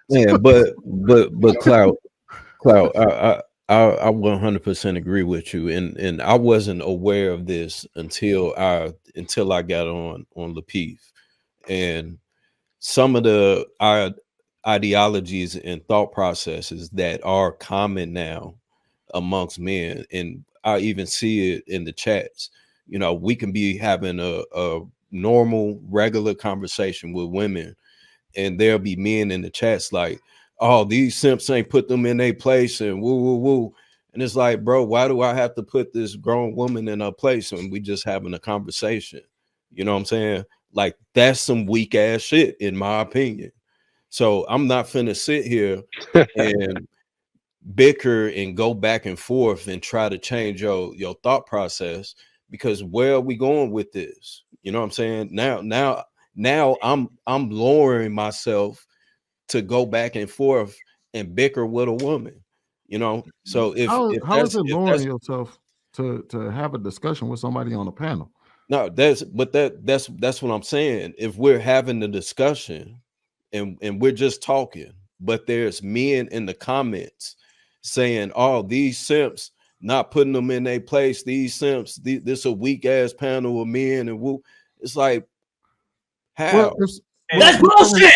Yeah, but Cloud, I 100% agree with you, and I wasn't aware of this until I got on Lapeef, and some of the ideologies and thought processes that are common now amongst men, and I even see it in the chats. You know, we can be having a normal, regular conversation with women, and there'll be men in the chats like, "Oh, these simps ain't put them in their place," and woo woo woo. And it's like, bro, why do I have to put this grown woman in her place when we just having a conversation? You know what I'm saying? Like, that's some weak ass shit, in my opinion. So I'm not finna sit here and bicker and go back and forth and try to change your thought process, because where are we going with this? You know what I'm saying? Now I'm lowering myself to go back and forth and bicker with a woman. You know, so How is it if lowering that's yourself to have a discussion with somebody on a panel? no, that's what I'm saying. If we're having the discussion and we're just talking, but there's men in the comments saying, "Oh, these simps not putting them in their place. These simps, this a weak ass panel of men," and woo. It's like, Well, how? it's, That's bullshit.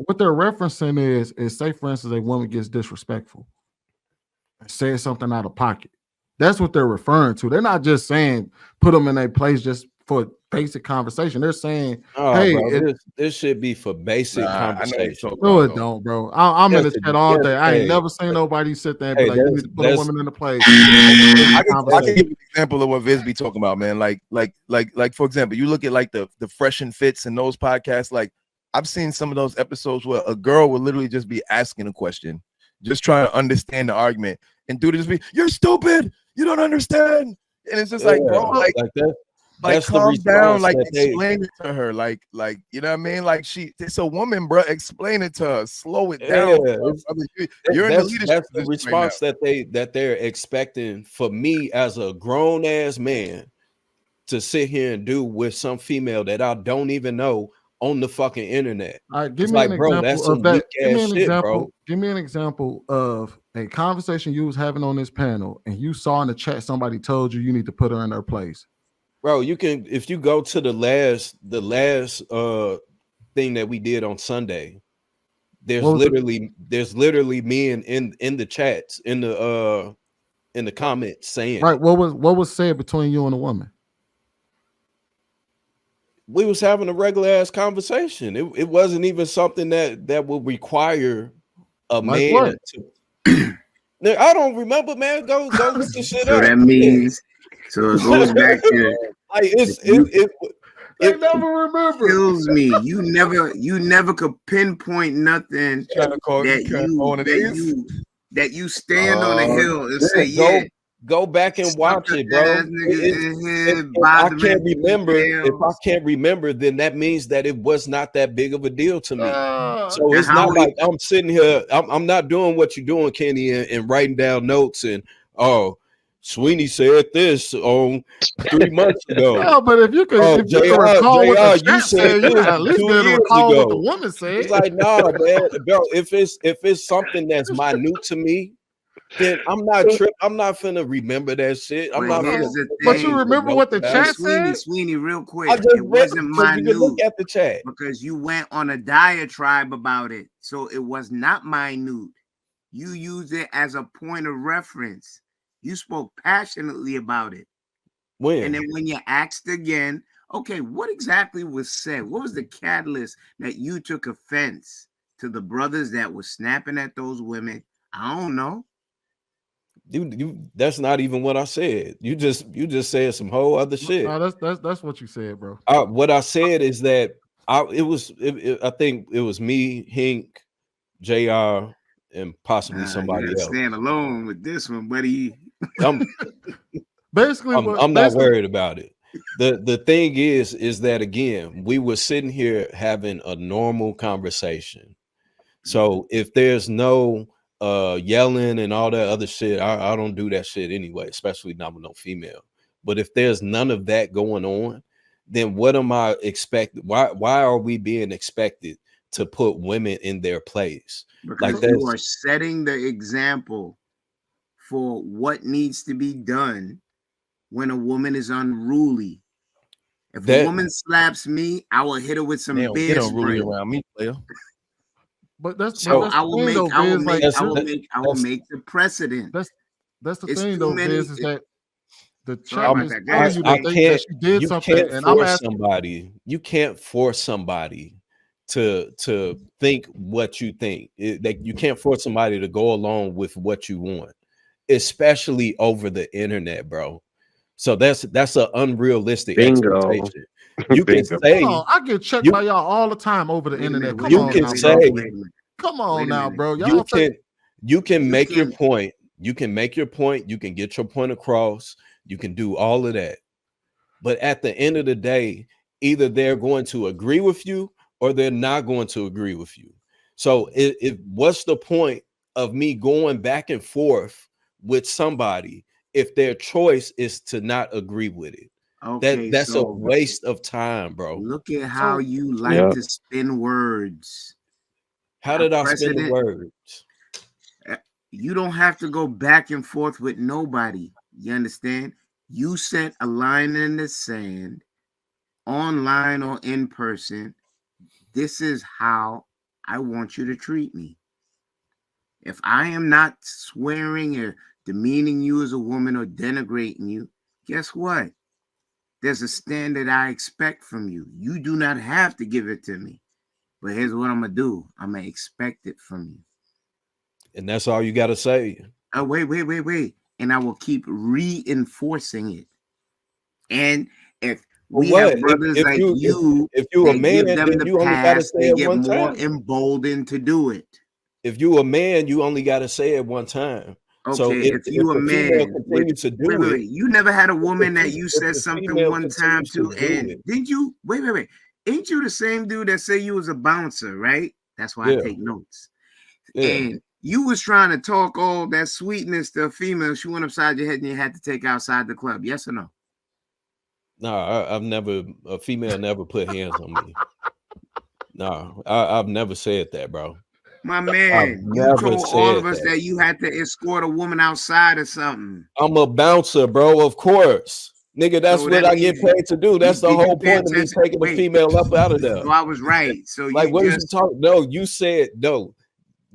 what they're referencing is say for instance a woman gets disrespectful and says something out of pocket. That's what they're referring to. They're not just saying put them in a place just for basic conversation. They're saying, Oh, hey, bro, this should be for basic I know what you're conversation. talking no, about it though. don't, bro. I'm in Yes, the chat all yes, day. I ain't hey, never seen nobody sit there and be hey, like, you need to put a that's woman in a place for I basic can I can conversation. give you an example of what Viz be talking about, man. Like for example, you look at like the Fresh and Fits and those podcasts. Like I've seen some of those episodes where a girl would literally just be asking a question, just trying to understand the argument, and dude would just be, "You're stupid. You don't understand." And it's just like, bro, yeah, like like that's the calm down, response like that they. explain it to her, like you know what I mean, like it's a woman, bro, explain it to her, slow it Yeah, down, bro. I mean, you're in the leadership that's the position right now. response that they're expecting for me as a grown ass man to sit here and do with some female that I don't even know on the fucking internet. All right, give It's me an like, bro, that's example of some that. weak ass shit, bro. Give me an example of a conversation you was having on this panel, and you saw in the chat somebody told you you need to put her in her place. Bro, you can, if you go to the last thing that we did on Sunday, What was it? there's literally men in the chats in the comments saying Right. it. What was said between you and a woman? We was having a regular ass conversation. It wasn't even something that would require a Like what? man to. Now, I don't remember, man. Go look this shit So up. that means, so it goes back to Like you They it never remember. kills me. You never could pinpoint nothing Trying to call that one of these. you stand on a hill and say, go yeah, go back and watch sucker it, bro. ass nigga in here If I bothering can't females. remember, then that means that it was not that big of a deal to me. So Now it's how not we like I'm sitting here. I'm not doing what you're doing, Kenny, and writing down notes and, oh, Sweeney said this on 3 months ago. No, but Oh, if you can recall what the JR, you chat said said, you this can at least be 2 able to years recall what the ago. woman said. It's like, nah, man, bro. If it's something that's minute to me, then I'm not I'm not finna remember that shit. I'm but not here's finna the But you thing. take a remember note what the about Hey, it. chat Sweeney, said? Sweeney, real I quick. just It read wasn't because you can look minute at the chat. because you went on a diatribe about it. So it was not minute. You used it as a point of reference. You spoke passionately about it. And then When? when you asked again, okay, what exactly was said? What was the catalyst that you took offense to the brothers that were snapping at those women? I don't know. That's not even what I said. You just said some whole other shit. No, that's what you said, bro. What I said is that I think it was me, Hink, JR, and possibly You somebody gotta else. stand alone with this one, buddy. I'm Basically, I'm not worried about it. The thing is that, again, we were sitting here having a normal conversation. So if there's no yelling and all that other shit, I don't do that shit anyway, especially not with no female. But if there's none of that going on, then what am I expected? Why are we being expected to put women in their place. Because Like you are setting the example for what needs to be done when a woman is unruly. If a woman slaps me, I will hit her with some bear spray. Around me, player. But that's So that's I the will thing, make though, I will Viz, make like, I will make the precedent. That's the It's thing, too though, many. Viz, is that the Sorry chat about is that, telling guys. you I that can't. that she did You something, can't and I'm force asking. somebody. You can't force somebody to think what you think. You can't force somebody to go along with what you want, especially over the internet, bro. So that's an unrealistic expectation. You can say Hold on, I get checked by y'all all the time over the internet. Come you on can now, say bro. Come on now, bro. you Y'all can you can make your can- point. You can make your point. You can get your point across. You can do all of that. But at the end of the day, either they're going to agree with you or they're not going to agree with you. So what's the point of me going back and forth with somebody if their choice is to not agree with it? Okay, That's a so waste of time, bro. look at how you like Yeah. to spin words. How did I spin the words? You don't have to go back and forth with nobody. You understand? You set a line in the sand, online or in person. This is how I want you to treat me. If I am not swearing or demeaning you as a woman or denigrating you, guess what? There's a standard I expect from you. You do not have to give it to me. But here's what I'm going to do. I'm going to expect it from you. And that's all you got to say. Oh, wait. And I will keep reinforcing it. And if we have brothers like you, if you a man, give them then the you only got to pass, say they it get one more time. emboldened to do it. If you a man, you only got to say it one time. Okay, so if you a man, continue to do it, you never had a woman that you said something one time to, and didn't you? Wait. Ain't you the same dude that say you was a bouncer, right? That's why I take notes. Yeah. And you was trying to talk all that sweetness to a female. She went upside your head and you had to take outside the club. Yes or no? No, I've never. A female never put hands on me. No, I've never said that, bro. My man, you told all of us that you had to escort a woman outside or something. I'm a bouncer, bro. Of course, nigga. That's what I get paid to do. That's the whole point of me taking the female up out of there. So I was right. So like, what was you talking? No, you said no.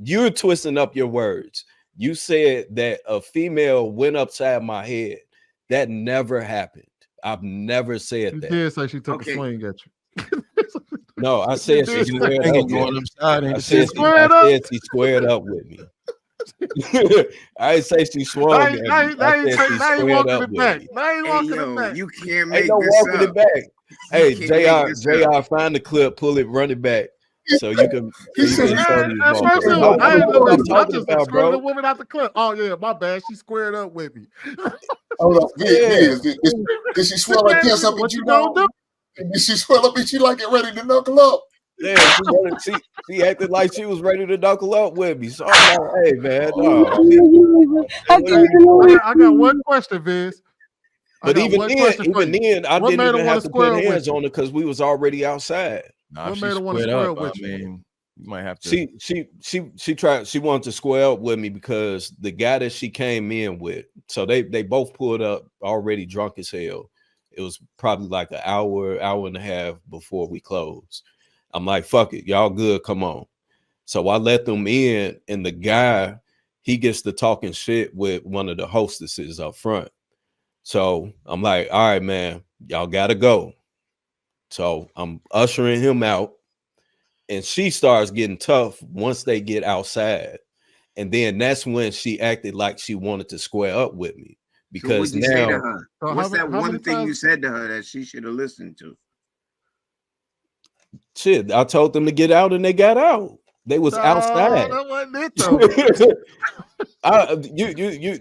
You're twisting up your words. You said that a female went upside my head. That never happened. I've never said that. She did say she took a swing at you. No, I said she squared up. I said she squared up with me. I didn't say she swung at me. I said she squared up with me. You can't make this walking up. it back. Hey, JR, find the clip, pull it, run it back. So you can. I just escorted a woman out the club. Oh yeah, my bad. She squared up with me. Hold on, did she swell her pants up at you? Did she swell up at you like it ready to knuckle up? Yeah, she acted like she was ready to knuckle up with me. So I'm like, hey man, I got one question, Viz. But even then, I didn't even have to put hands on her because we was already outside. What made her want to square up with you? You might have to. She wanted to square up with me because the guy that she came in with, so they both pulled up already drunk as hell. It was probably like an hour and a half before we closed. I'm like, fuck it, y'all good, come on. So I let them in, and the guy, he gets to talking shit with one of the hostesses up front. So I'm like, all right, man, y'all gotta go. So I'm ushering him out, and she starts getting tough once they get outside. And then that's when she acted like she wanted to square up with me. Because so what'd you say to her? What's that one thing you said to her that she should have listened to? Shit, I told them to get out, and they got out. They was outside. That wasn't it, though.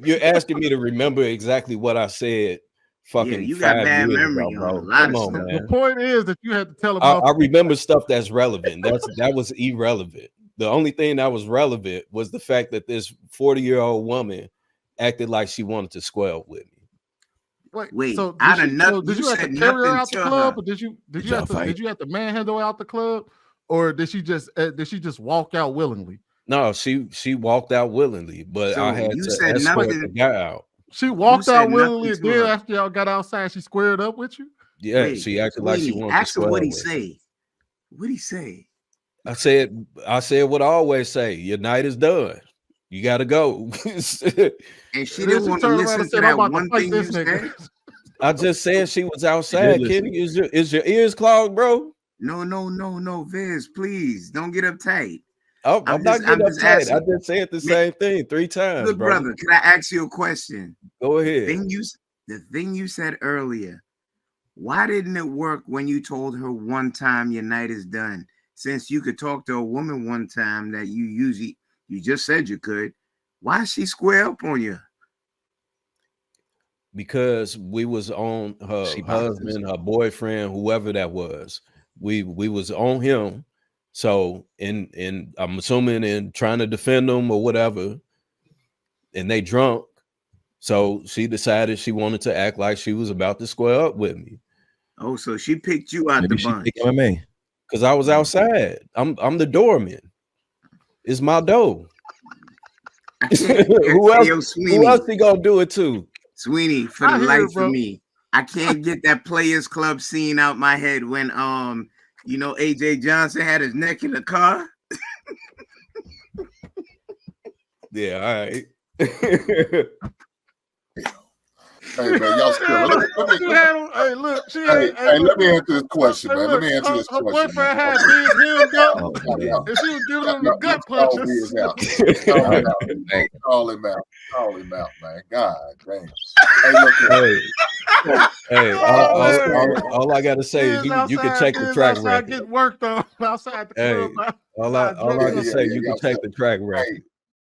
You're asking me to remember exactly what I said. Fucking you got bad memory ago, bro. on a lot Come of on, stuff. man. The point is that you had to tell them. I remember stuff that's relevant. That was irrelevant. The only thing that was relevant was the fact that this 40-year-old woman acted like she wanted to square up with me. Wait, so out of nothing, did you have to carry her out the club, or did you have to manhandle her out the club, or did she just walk out willingly? No, she walked out willingly, but So I had you to said escort nothing. the guy out. She walked said out willingly, nothing and to then her. after y'all got outside, she squared up with you. Yeah, Wait, she acted like she Sweeney, wanted to ask her square what he with me. say. What'd he say? I said what I always say. Your night is done. You got to go. And she And then didn't she want to turned around listen and to said, "I'm that about to one fight thing this you said. nigga." I just said she was did outside. listen. Kenny, is your ears clogged, bro? No, Viz, please don't get uptight. I'm not getting just uptight. I asking. just said the same thing 3 times, Good brother, can I ask you a question? Go ahead. The thing you said earlier, why didn't it work when you told her one time your night is done? Since you could talk to a woman one time that you just said you could, why she square up on you? Because we was on her She boxes. husband, her boyfriend, whoever that was. We was on him. So and I'm assuming in trying to defend them or whatever, and they drunk. So she decided she wanted to act like she was about to square up with me. Oh, so she picked you out Maybe the she bunch. picked MMA. Because I was outside. I'm the doorman. It's my door. I can't. Who else? Yo, Sweeney, Who else he gonna do it to? Sweeney, for I the hear it, life bro. of me, I can't get that Players Club scene out my head when AJ Johnson had his neck in the car. Yeah, all right. Hey man, y'all still. Hey, look, she ain't. Hey, let me answer this question, man. Let me answer this Her question. boyfriend had Biz hemmed up, Oh, man. and she was giving him the gut Call punches. Biz out. Hey, Call him out. Call him out, man. God damn. Hey, look here. Hey, all I gotta say is you can check the track record. Getting worked on outside the club. All I can say, you can check the track record.